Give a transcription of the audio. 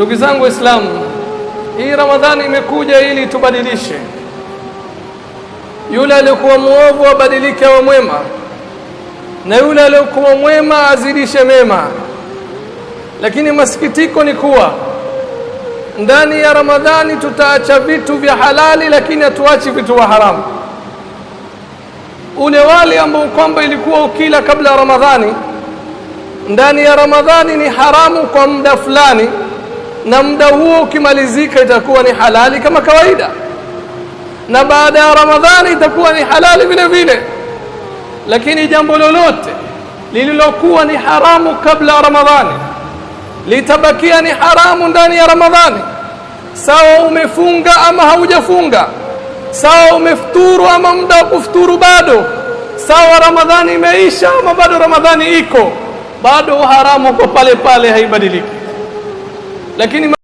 Ndugu zangu Waislamu, hii Ramadhani imekuja ili tubadilishe. Yule aliyekuwa muovu abadilike awe mwema, na yule aliyekuwa mwema azidishe mema. Lakini masikitiko ni kuwa ndani ya Ramadhani tutaacha vitu vya halali, lakini hatuachi vitu vya haramu. Ule wali ambao kwamba ilikuwa ukila kabla ya Ramadhani, ndani ya Ramadhani ni haramu kwa muda fulani, na muda huo ukimalizika itakuwa ni halali kama kawaida, na baada ya Ramadhani itakuwa ni halali vile vile. Lakini jambo lolote lililokuwa ni haramu kabla ya Ramadhani litabakia ni haramu ndani ya Ramadhani, sawa umefunga ama haujafunga, sawa umefuturu ama muda wa kufuturu bado, sawa Ramadhani imeisha ama bado Ramadhani iko, bado haramu kwa pale pale, haibadiliki. Lakini